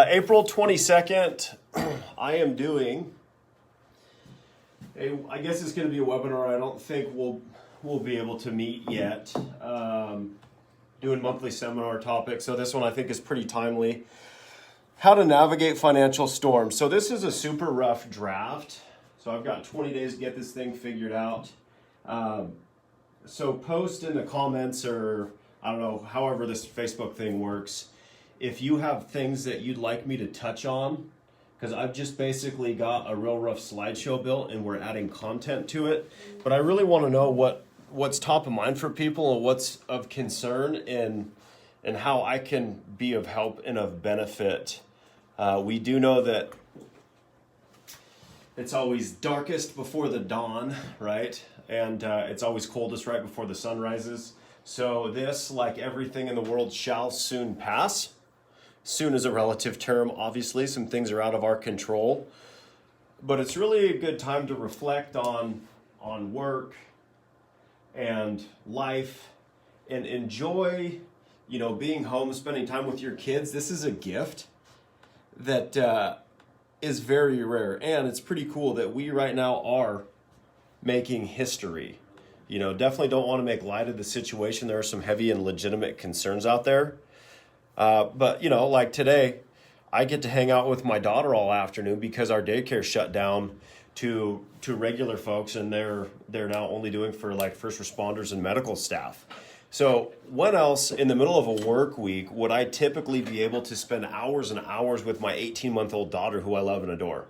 April 22nd, I am doing I guess it's going to be a webinar. I don't think we'll be able to meet yet. Doing monthly seminar topics. So this one I think is pretty timely. How to navigate financial storms. So this is a super rough draft. So I've got 20 days to get this thing figured out. So post in the comments, or I don't know, however this Facebook thing works, if you have things that you'd like me to touch on, because I've just basically got a real rough slideshow built and we're adding content to it. But I really want to know what's top of mind for people and what's of concern, and how I can be of help and of benefit. We do know that it's always darkest before the dawn, right? And it's always coldest right before the sun rises. So this, like everything in the world, shall soon pass. Soon is a relative term, obviously. Some things are out of our control. But it's really a good time to reflect on work and life and enjoy, being home, spending time with your kids. This is a gift that is very rare. And it's pretty cool that we right now are making history. Definitely don't want to make light of the situation. There are some heavy and legitimate concerns out there. But like today, I get to hang out with my daughter all afternoon because our daycare shut down to regular folks, and they're now only doing for like first responders and medical staff. So when else in the middle of a work week would I typically be able to spend hours and hours with my 18-month-old daughter who I love and adore?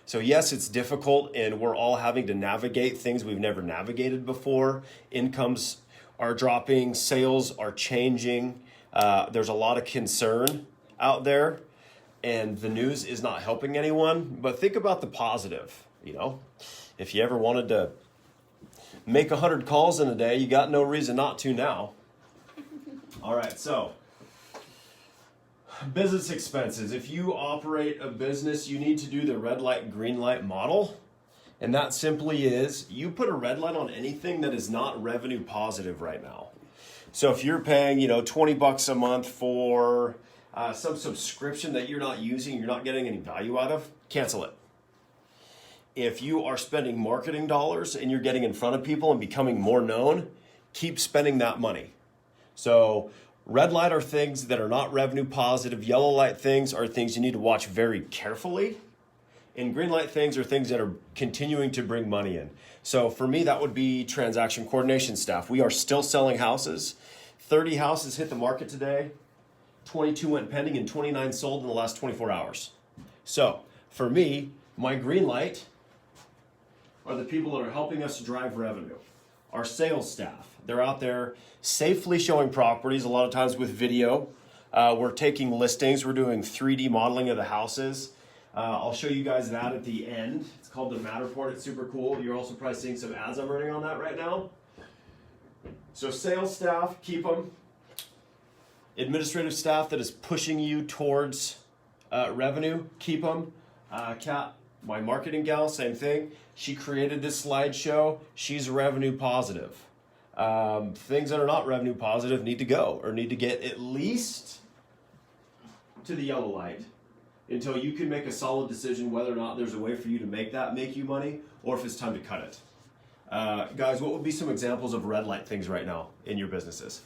So yes, it's difficult, and we're all having to navigate things we've never navigated before. Incomes are dropping, sales are changing. There's a lot of concern out there, and the news is not helping anyone. But think about the positive. If you ever wanted to make 100 calls in a day, you got no reason not to now. All right, so business expenses. If you operate a business, you need to do the red light, green light model. And that simply is you put a red light on anything that is not revenue positive right now. So if you're paying, $20 a month for some subscription that you're not using, you're not getting any value out of, cancel it. If you are spending marketing dollars and you're getting in front of people and becoming more known, keep spending that money. So red light are things that are not revenue positive. Yellow light things are things you need to watch very carefully. And green light things are things that are continuing to bring money in. So for me, that would be transaction coordination staff. We are still selling houses. 30 houses hit the market today. 22 went pending and 29 sold in the last 24 hours. So for me, my green light are the people that are helping us drive revenue. Our sales staff, they're out there safely showing properties, a lot of times with video. We're taking listings. We're doing 3D modeling of the houses. I'll show you guys that at the end. It's called the Matterport. It's super cool. You're also probably seeing some ads I'm running on that right now. So sales staff, keep them. Administrative staff that is pushing you towards revenue, keep them. Kat, my marketing gal, same thing. She created this slideshow. She's revenue positive. Things that are not revenue positive need to go, or need to get at least to the yellow light until you can make a solid decision whether or not there's a way for you to make you money, or if it's time to cut it. Guys, what would be some examples of red light things right now in your businesses?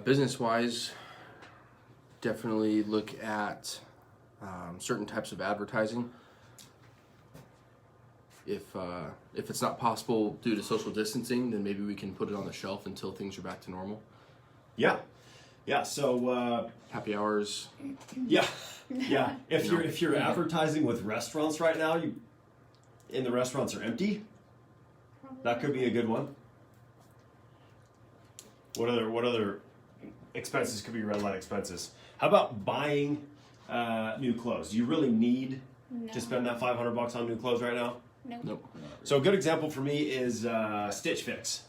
Business-wise, definitely look at certain types of advertising. If it's not possible due to social distancing, then maybe we can put it on the shelf until things are back to normal. Yeah. So happy hours. Yeah. If you're advertising with restaurants right now, and the restaurants are empty, that could be a good one. What other expenses could be red light expenses? How about buying new clothes? Do you really need to spend that $500 on new clothes right now? Nope. So a good example for me is Stitch Fix.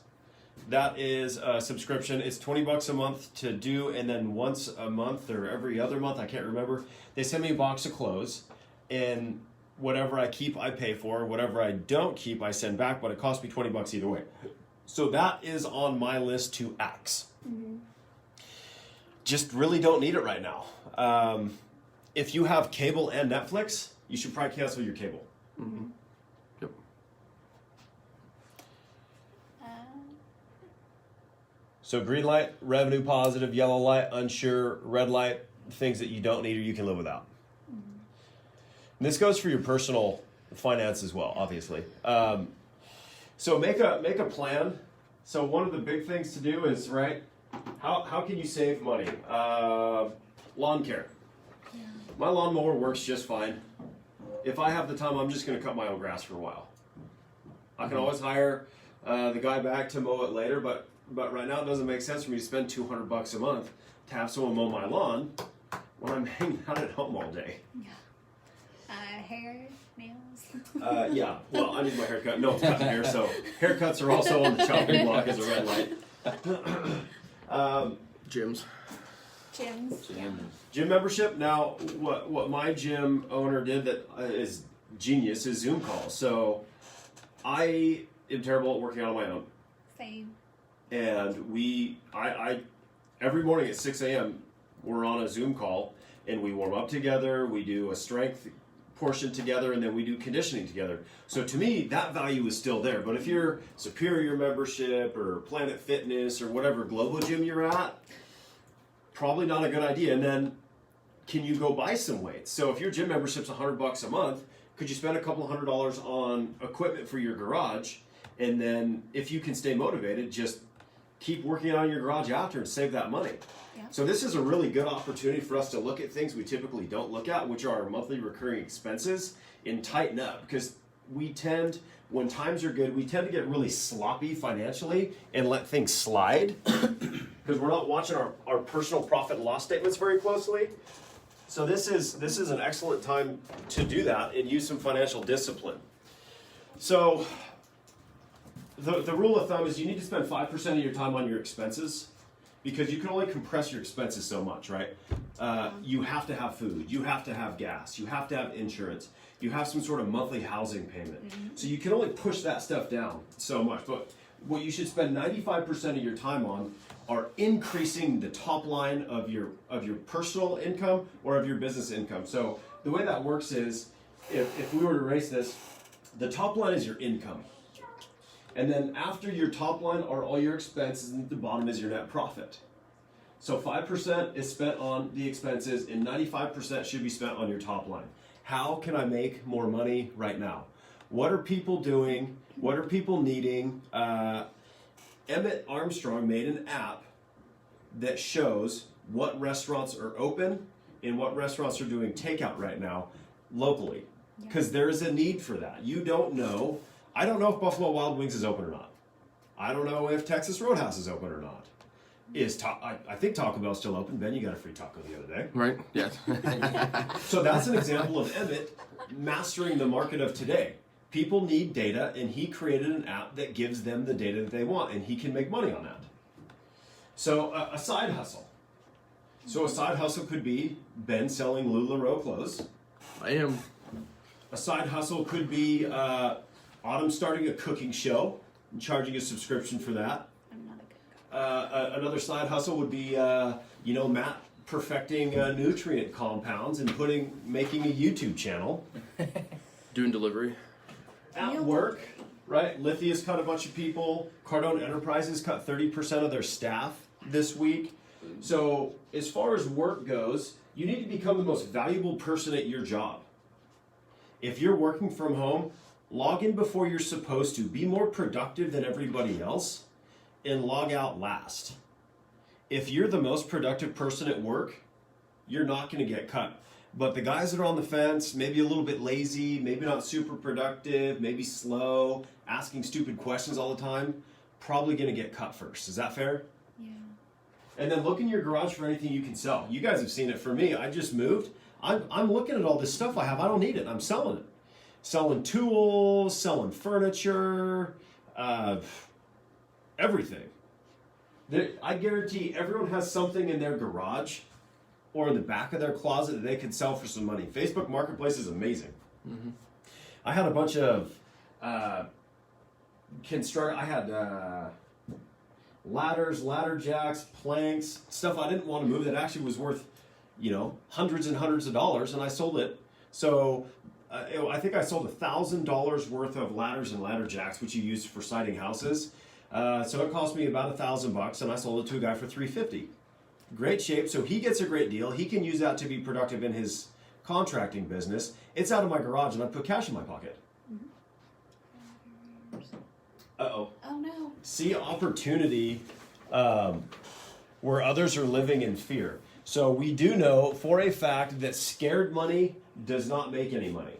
That is a subscription. It's $20 a month to do, and then once a month or every other month, I can't remember, they send me a box of clothes, and whatever I keep, I pay for. Whatever I don't keep, I send back, but it costs me $20 either way. So that is on my list to axe. Mm-hmm. just really don't need it right now. If you have cable and Netflix, you should probably cancel your cable. Mm-hmm. Yep. So green light, revenue positive, yellow light, unsure, red light, things that you don't need or you can live without. And this goes for your personal finance as well, obviously. So make a plan. So one of the big things to do is, right, how can you save money? Lawn care. Yeah. My lawnmower works just fine. If I have the time, I'm just going to cut my own grass for a while. I can always hire the guy back to mow it later, but right now it doesn't make sense for me to spend $200 a month to have someone mow my lawn when I'm hanging out at home all day. Yeah. Hair, nails. Yeah, well, I need my haircut. No one's cutting hair, so haircuts are also on the chopping block as a red light. Gyms. Gym membership. Now, what my gym owner did that is genius is Zoom calls. So I am terrible at working out on my own. Same. And I every morning at 6 a.m. we're on a Zoom call and we warm up together. We do a strength portion together, and then we do conditioning together. So to me, that value is still there. But if you're Superior membership or Planet Fitness or whatever global gym you're at, probably not a good idea. And then, can you go buy some weights? So if your gym membership's $100 a month, could you spend a couple $100 on equipment for your garage? And then, if you can stay motivated, just keep working on your garage after and save that money. Yeah. So this is a really good opportunity for us to look at things we typically don't look at, which are our monthly recurring expenses, and tighten up. Because we tend, when times are good, we tend to get really sloppy financially and let things slide because we're not watching our personal profit and loss statements very closely. So this is an excellent time to do that and use some financial discipline. So the rule of thumb is you need to spend 5% of your time on your expenses, because you can only compress your expenses so much, right? You have to have food, you have to have gas, you have to have insurance, you have some sort of monthly housing payment. Mm-hmm. So you can only push that stuff down so much. But what you should spend 95% of your time on are increasing the top line of your personal income or of your business income. So the way that works is, if we were to erase this, the top line is your income. And then after your top line are all your expenses, and at the bottom is your net profit. So 5% is spent on the expenses, and 95% should be spent on your top line. How can I make more money right now? What are people doing? What are people needing? Emmett Armstrong made an app that shows what restaurants are open and what restaurants are doing takeout right now locally. Because there is a need for that. You don't know. I don't know if Buffalo Wild Wings is open or not. I don't know if Texas Roadhouse is open or not. I think Taco Bell's still open. Ben, you got a free taco the other day. Right, yes. So that's an example of Emmett mastering the market of today. People need data, and he created an app that gives them the data that they want, and he can make money on that. So a side hustle. So a side hustle could be Ben selling LuLaRoe clothes. I am. A side hustle could be Autumn starting a cooking show and charging a subscription for that. I'm not a good cook. Another side hustle would be, Matt perfecting nutrient compounds and making a YouTube channel. Doing delivery. At work, right? Lithia's cut a bunch of people. Cardone Enterprises cut 30% of their staff this week. So as far as work goes, you need to become the most valuable person at your job. If you're working from home, log in before you're supposed to. Be more productive than everybody else and log out last. If you're the most productive person at work, you're not going to get cut. But the guys that are on the fence, maybe a little bit lazy, maybe not super productive, maybe slow, asking stupid questions all the time, probably going to get cut first. Is that fair? Yeah. And then look in your garage for anything you can sell. You guys have seen it. For me, I just moved. I'm looking at all this stuff I have. I don't need it. I'm selling it. Selling tools, selling furniture, everything. I guarantee everyone has something in their garage or in the back of their closet that they can sell for some money. Facebook Marketplace is amazing. Mm-hmm. I had a bunch of ladders, ladder jacks, planks, stuff I didn't want to move that actually was worth, hundreds and hundreds of dollars, and I sold it. So I think I sold $1,000 worth of ladders and ladder jacks, which you use for siding houses. So it cost me about $1,000, and I sold it to a guy for $350. Great shape. So he gets a great deal. He can use that to be productive in his contracting business. It's out of my garage, and I put cash in my pocket. Uh-oh. Oh no. See opportunity where others are living in fear. So we do know for a fact that scared money does not make any money.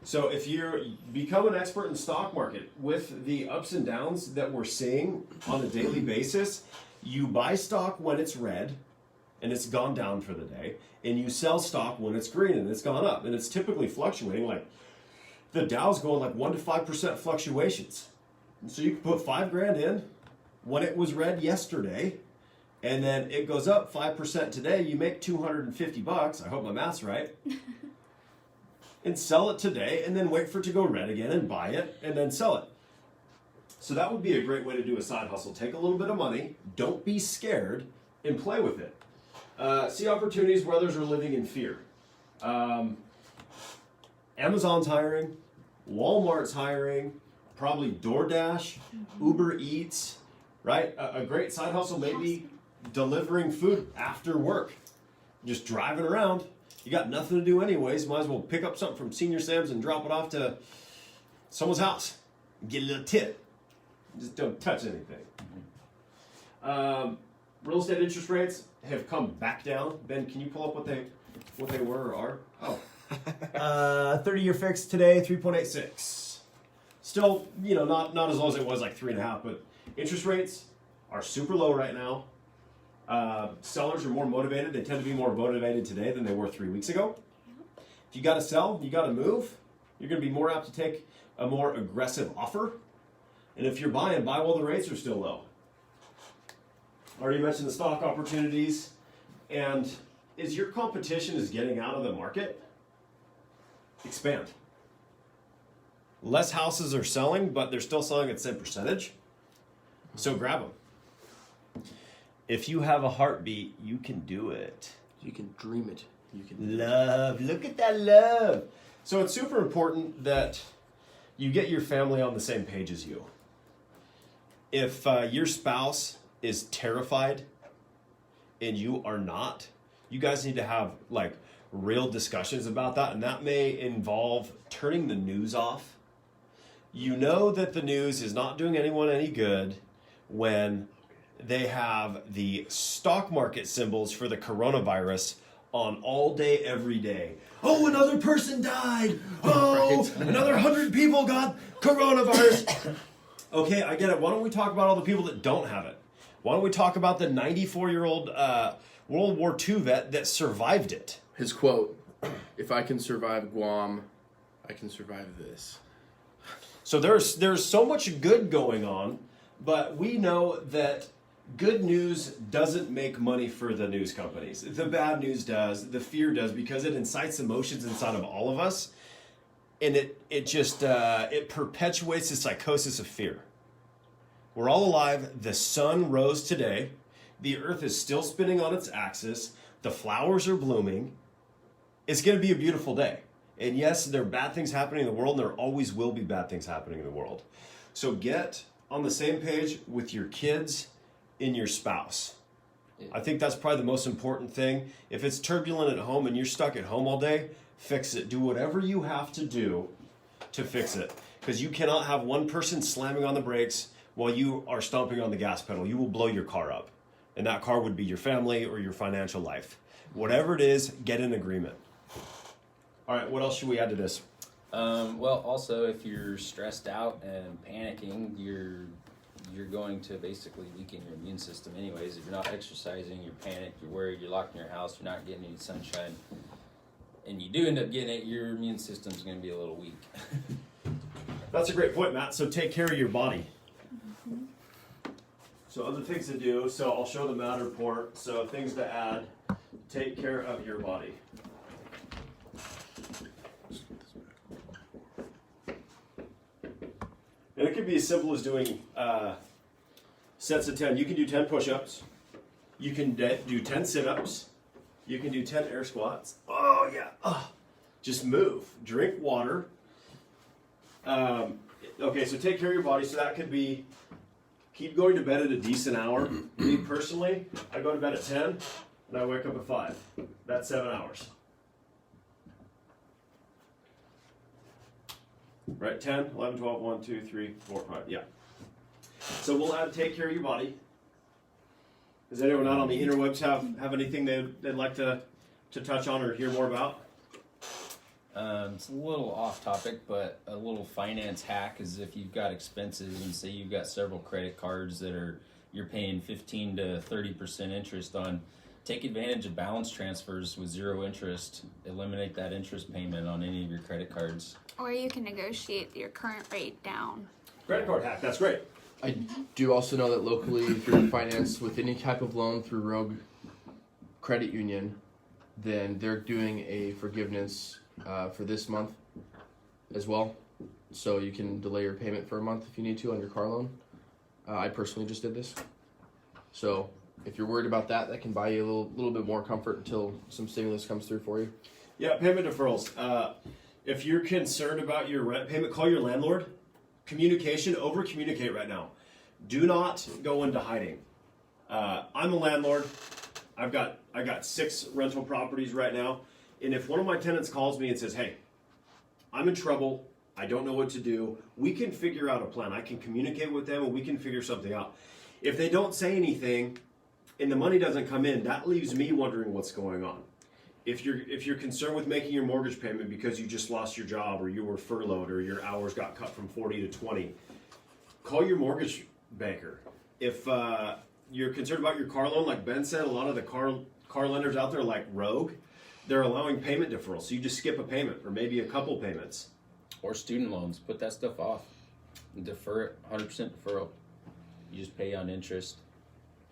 So if you become an expert in the stock market with the ups and downs that we're seeing on a daily basis, you buy stock when it's red and it's gone down for the day, and you sell stock when it's green and it's gone up. And it's typically fluctuating, like the Dow's going like 1 to 5% fluctuations. So you can put $5,000 in when it was red yesterday, and then it goes up 5% today. You make $250. I hope my math's right. And sell it today, and then wait for it to go red again and buy it, and then sell it. So that would be a great way to do a side hustle. Take a little bit of money, don't be scared, and play with it. See opportunities where others are living in fear. Amazon's hiring, Walmart's hiring, probably DoorDash, Uber Eats, right? A great side hustle may be delivering food after work. Just driving around. You got nothing to do anyways. Might as well pick up something from Senior Sam's and drop it off to someone's house. Get a little tip. Just don't touch anything. Real estate interest rates have come back down. Ben, can you pull up what they were or are? Oh. 30-year fix today, 3.86. Still, not as low as it was like 3.5, but interest rates are super low right now. Sellers are more motivated. They tend to be more motivated today than they were 3 weeks ago. If you got to sell, you got to move. You're going to be more apt to take a more aggressive offer. And if you're buy while the rates are still low. I already mentioned the stock opportunities. And as your competition is getting out of the market, expand. Less houses are selling, but they're still selling at the same percentage. So grab them. If you have a heartbeat, you can do it. You can dream it. You can love. Look at that love. So it's super important that you get your family on the same page as you. If your spouse is terrified and you are not, you guys need to have like real discussions about that, and that may involve turning the news off. You know that the news is not doing anyone any good when they have the stock market symbols for the coronavirus on all day, every day. Oh, another person died. Oh, another 100 people got coronavirus. Okay, I get it. Why don't we talk about all the people that don't have it? Why don't we talk about the 94-year-old World War II vet that survived it? His quote, "If I can survive Guam, I can survive this." So there's so much good going on, but we know that good news doesn't make money for the news companies. The bad news does, the fear does, because it incites emotions inside of all of us, and it perpetuates the psychosis of fear. We're all alive. The sun rose today. The earth is still spinning on its axis. The flowers are blooming. It's going to be a beautiful day. And yes, there are bad things happening in the world, and there always will be bad things happening in the world. So get on the same page with your kids and your spouse. I think that's probably the most important thing. If it's turbulent at home and you're stuck at home all day, fix it. Do whatever you have to do to fix it. Because you cannot have one person slamming on the brakes while you are stomping on the gas pedal. You will blow your car up. And that car would be your family or your financial life. Whatever it is, get in agreement. All right, what else should we add to this? Well, also, if you're stressed out and panicking, you're going to basically weaken your immune system anyways. If you're not exercising, you're panicked, you're worried, you're locked in your house, you're not getting any sunshine, and you do end up getting it, your immune system's going to be a little weak. That's a great point, Matt. So take care of your body. So other things to do, so I'll show the Matt report. So things to add, take care of your body. And it could be as simple as doing Sets of 10. You can do 10 push-ups. You can do 10 sit-ups. You can do 10 air squats. Oh, yeah. Just move. Drink water. Okay, so take care of your body. So that could be keep going to bed at a decent hour. Me personally, I go to bed at 10 and I wake up at 5. That's 7 hours. Right, 10, 11, 12, 1, 2, 3, 4, 5. Yeah. So we'll add take care of your body. Does anyone out on the interwebs have anything they'd like to touch on or hear more about? It's a little off topic, but a little finance hack is if you've got expenses and say you've got several credit cards that you're paying 15 to 30% interest on, take advantage of balance transfers with 0 interest. Eliminate that interest payment on any of your credit cards. Or you can negotiate your current rate down. Credit card hack, that's great. I do also know that locally, if you're financed with any type of loan through Rogue Credit Union, then they're doing a forgiveness for this month as well. So you can delay your payment for a month if you need to on your car loan. I personally just did this. So if you're worried about that, that can buy you a little bit more comfort until some stimulus comes through for you. Yeah, payment deferrals. If you're concerned about your rent payment, call your landlord. Communication, over-communicate right now. Do not go into hiding. I'm a landlord. I got 6 rental properties right now. And if one of my tenants calls me and says, hey, I'm in trouble, I don't know what to do, we can figure out a plan. I can communicate with them and we can figure something out. If they don't say anything and the money doesn't come in, that leaves me wondering what's going on. If you're concerned with making your mortgage payment because you just lost your job or you were furloughed or your hours got cut from 40 to 20, call your mortgage banker. If you're concerned about your car loan, like Ben said, a lot of the car lenders out there like Rogue, they're allowing payment deferrals. So you just skip a payment or maybe a couple payments. Or student loans. Put that stuff off. And defer it. 100% deferral. You just pay on interest.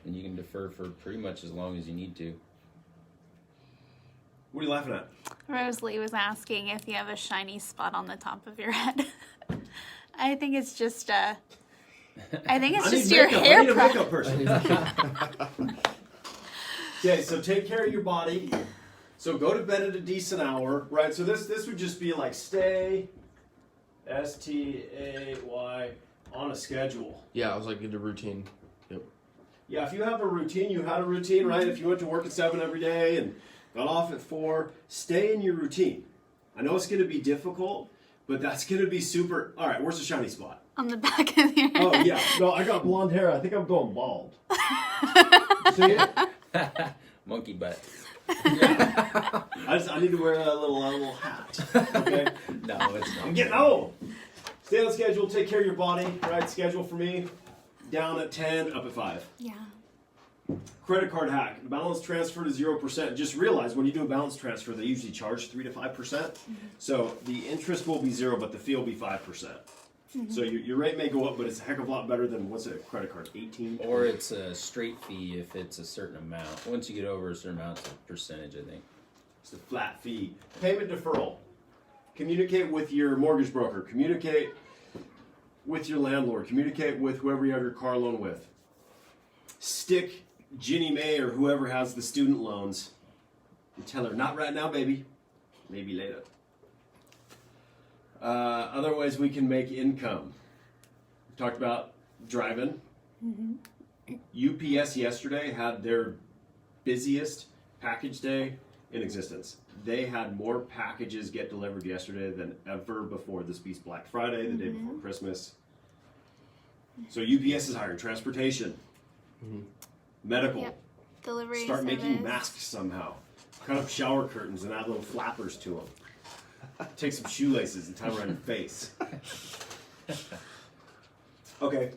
And you can defer for pretty much as long as you need to. What are you laughing at? Rosalie was asking if you have a shiny spot on the top of your head. I think it's just your hair. I need a makeup person. Okay, so take care of your body. So go to bed at a decent hour, right? So this would just be like stay, STAY, on a schedule. Yeah, I was like into routine. Yep. Yeah, if you have a routine, you had a routine, right? If you went to work at 7 every day and got off at 4, stay in your routine. I know it's going to be difficult, but that's going to be super. All right, where's the shiny spot? On the back of your head. Oh, yeah. No, I got blonde hair. I think I'm going bald. See it? Monkey butt. I need to wear a little hat. Okay? No, it's not. I'm getting old. Stay on schedule. Take care of your body. Right? Schedule for me. Down at 10, up at 5. Yeah. Credit card hack. Balance transfer to 0%. Just realize when you do a balance transfer, they usually charge 3 to 5%. So the interest will be 0, but the fee will be 5%. So your rate may go up, but it's a heck of a lot better than, what's it, a credit card, 18? Or it's a straight fee if it's a certain amount. Once you get over a certain amount, it's a percentage, I think. It's a flat fee. Payment deferral. Communicate with your mortgage broker. Communicate with your landlord. Communicate with whoever you have your car loan with. Stick Ginny Mae or whoever has the student loans and tell her, not right now, baby. Maybe later. Other ways we can make income. We talked about driving. UPS yesterday had their busiest package day in existence. They had more packages get delivered yesterday than ever before. This beats Black Friday, the day before Christmas. So UPS is hiring transportation, medical. Yep. Delivery Start service. making masks somehow. Cut up shower curtains and add little flappers to them. Take some shoelaces and tie them around your face. Okay,